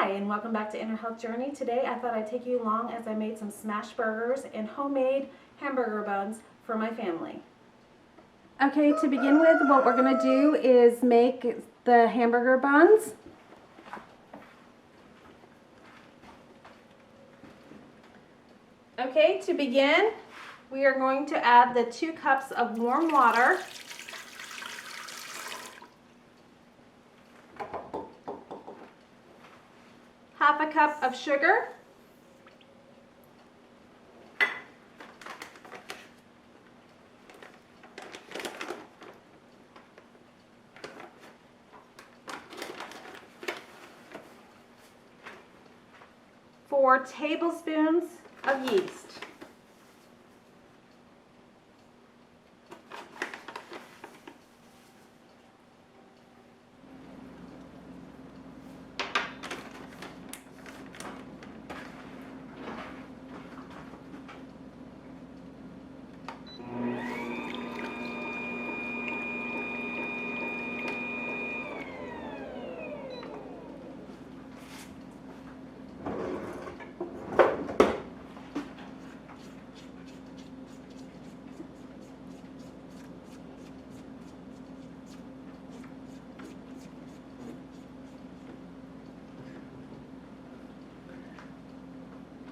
Hi, and welcome back to Inner Health Journey. Today I thought I'd take you along as I made some smash burgers and homemade hamburger buns for my family. Okay, to begin with, what we're going to do is make the hamburger buns. Okay, to begin, we are going to add the 2 cups of warm water. Half a cup of sugar, four tablespoons of yeast.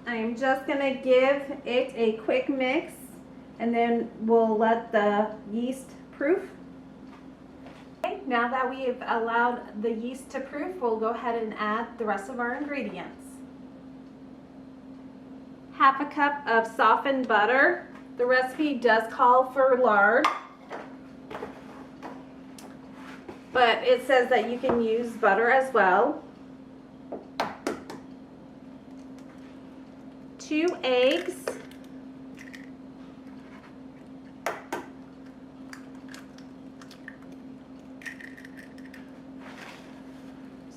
I am just going to give it a quick mix and then we'll let the yeast proof. Okay, now that we've allowed the yeast to proof, we'll go ahead and add the rest of our ingredients. Half a cup of softened butter. The recipe does call for lard, but it says that you can use butter as well. 2 eggs,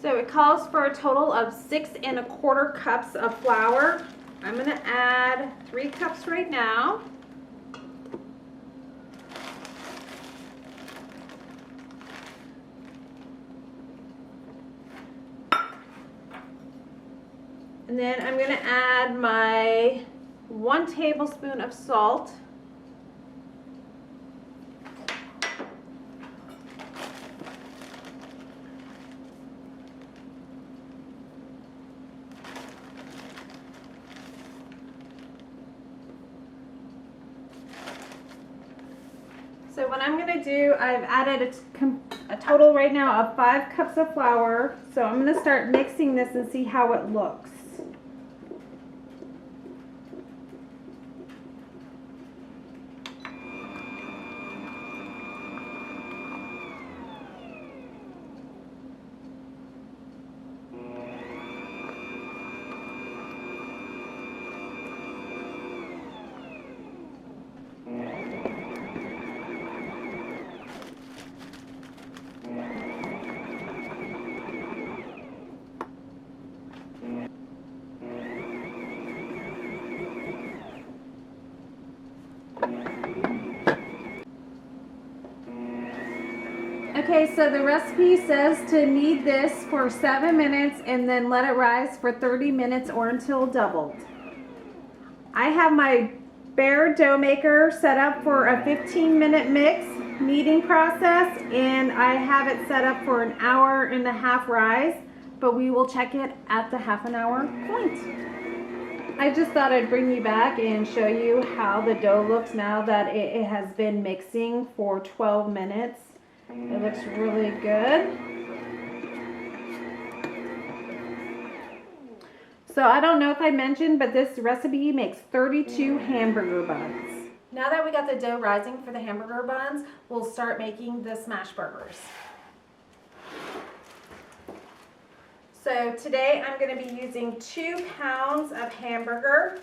so it calls for a total of 6 1/4 cups of flour. I'm going to add 3 cups right now. And then I'm going to add my 1 tablespoon of salt. So what I'm going to do, I've added a total right now of 5 cups of flour. So I'm going to start mixing this and see how it looks. Okay, so the recipe says to knead this for 7 minutes and then let it rise for 30 minutes or until doubled. I have my bare dough maker set up for a 15-minute mix kneading process, and I have it set up for an 1.5 hour rise, but we will check it at the half-an-hour point. I just thought I'd bring you back and show you how the dough looks now that it has been mixing for 12 minutes. It looks really good. So I don't know if I mentioned, but this recipe makes 32 hamburger buns. Now that we got the dough rising for the hamburger buns, we'll start making the smash burgers. So today I'm going to be using 2 pounds of hamburger.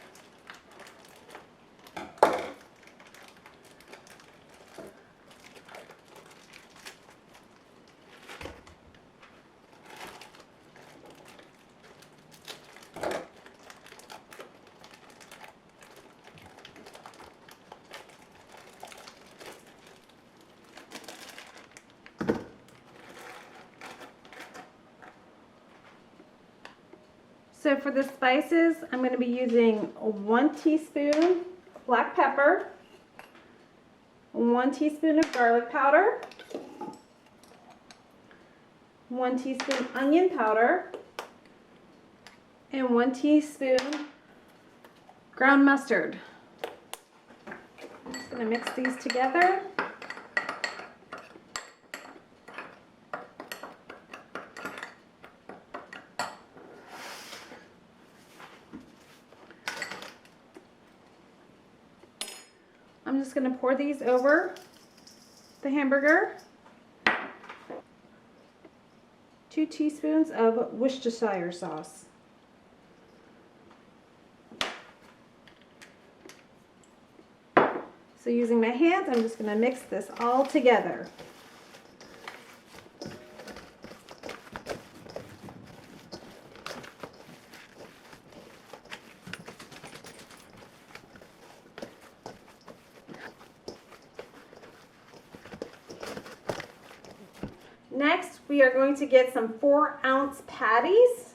So for the spices, I'm going to be using 1 teaspoon black pepper, 1 teaspoon of garlic powder, 1 teaspoon onion powder, and 1 teaspoon ground mustard. I'm just going to mix these together. I'm just going to pour these over the hamburger. 2 teaspoons of Worcestershire sauce. So using my hands, I'm just going to mix this all together. Next, we are going to get some 4-ounce patties.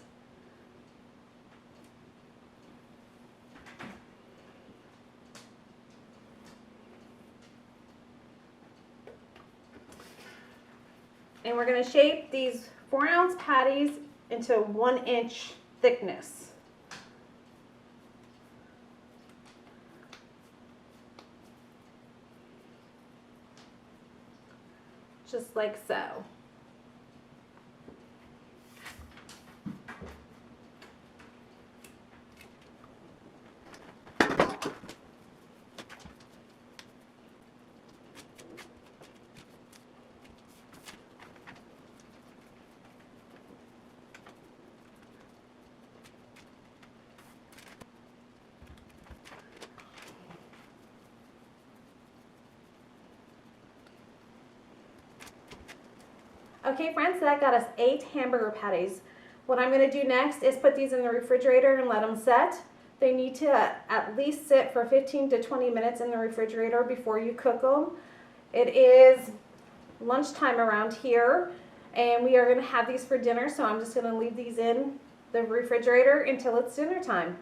And we're going to shape these 4-ounce patties into 1-inch thickness. Just like so. Okay friends, so that got us 8 hamburger patties. What I'm going to do next is put these in the refrigerator and let them set. They need to at least sit for 15 to 20 minutes in the refrigerator before you cook them. It is lunchtime around here and we are going to have these for dinner, so I'm just going to leave these in the refrigerator until it's dinner time.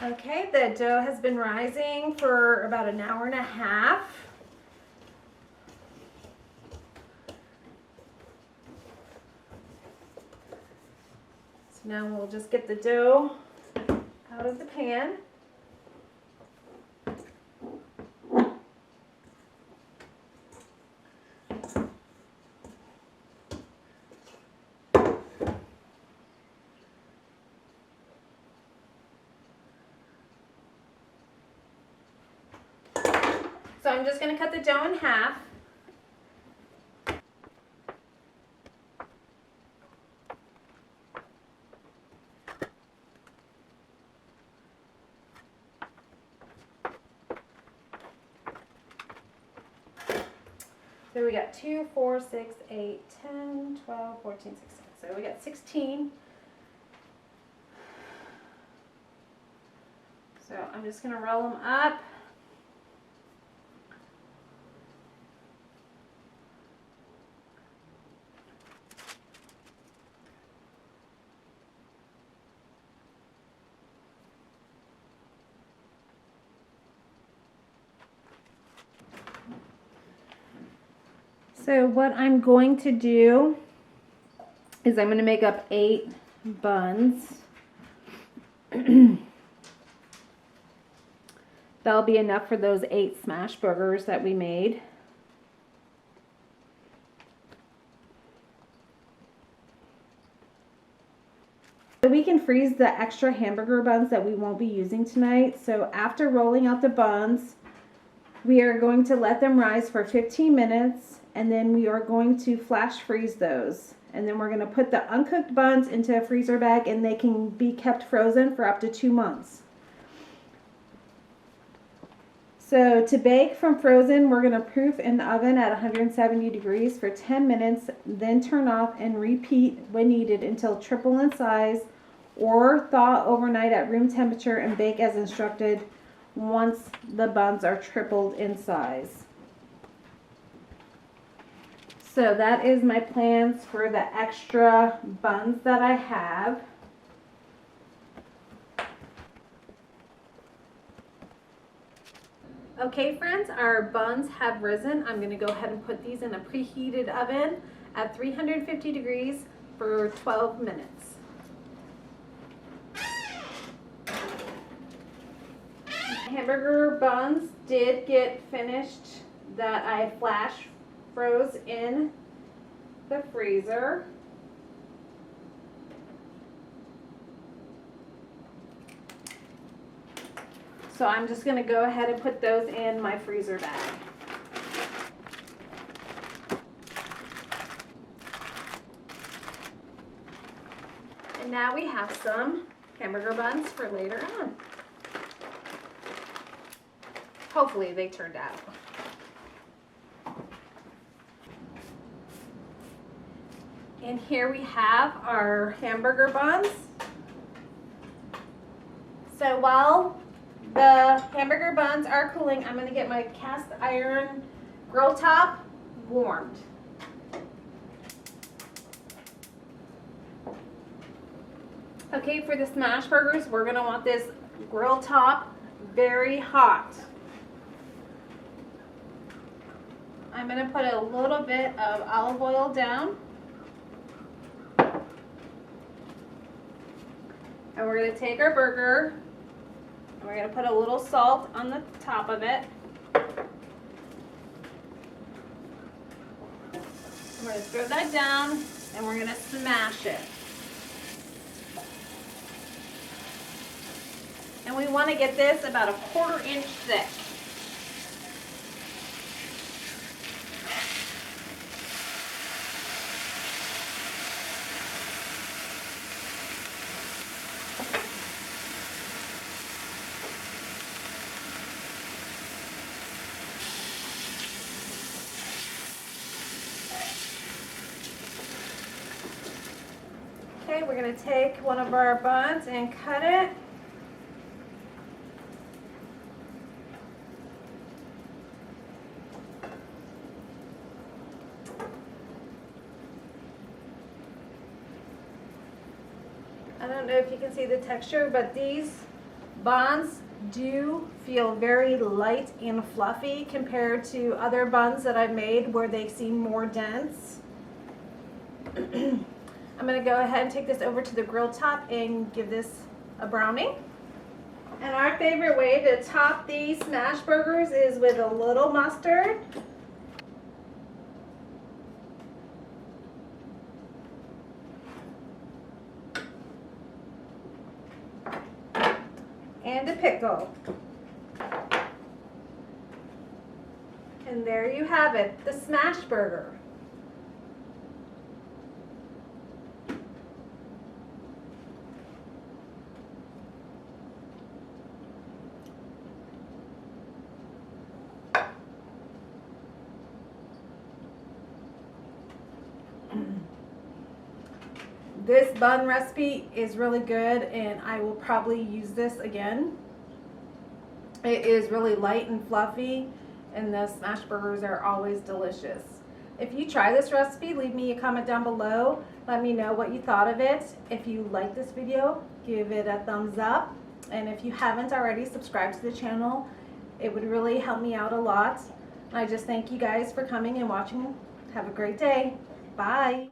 Okay, the dough has been rising for about an hour and a half. So now we'll just get the dough out of the pan. So I'm just going to cut the dough in half. So we got 2, 4, 6, 8, 10, 12, 14, 16. So we got 16. So I'm just going to roll them up. So what I'm going to do is I'm going to make up 8 buns. That'll be enough for those 8 smash burgers that we made. So we can freeze the extra hamburger buns that we won't be using tonight. So after rolling out the buns, we are going to let them rise for 15 minutes and then we are going to flash freeze those. And then we're going to put the uncooked buns into a freezer bag, and they can be kept frozen for up to 2 months. So to bake from frozen, we're going to proof in the oven at 170 degrees for 10 minutes, then turn off and repeat when needed until triple in size, or thaw overnight at room temperature and bake as instructed once the buns are tripled in size. So that is my plans for the extra buns that I have. Okay friends, our buns have risen. I'm going to go ahead and put these in a preheated oven at 350 degrees for 12 minutes. Hamburger buns did get finished that I flash froze in the freezer. So I'm just going to go ahead and put those in my freezer bag. And now we have some hamburger buns for later on. Hopefully they turned out. And here we have our hamburger buns. So while the hamburger buns are cooling, I'm going to get my cast iron grill top warmed. Okay, for the smash burgers, we're going to want this grill top very hot. I'm going to put a little bit of olive oil down. And we're going to take our burger and we're going to put a little salt on the top of it. And we're going to throw that down and we're going to smash it. And we want to get this about a 1/4 inch thick. Okay, we're going to take one of our buns and cut it. I don't know if you can see the texture, but these buns do feel very light and fluffy compared to other buns that I've made where they seem more dense. I'm going to go ahead and take this over to the grill top and give this a browning. And our favorite way to top these smash burgers is with a little mustard. And a pickle. And there you have it, the smash burger. This bun recipe is really good and I will probably use this again. It is really light and fluffy and the smash burgers are always delicious. If you try this recipe, leave me a comment down below. Let me know what you thought of it. If you like this video, give it a thumbs up. And if you haven't already, subscribe to the channel. It would really help me out a lot. I just thank you guys for coming and watching. Have a great day. Bye.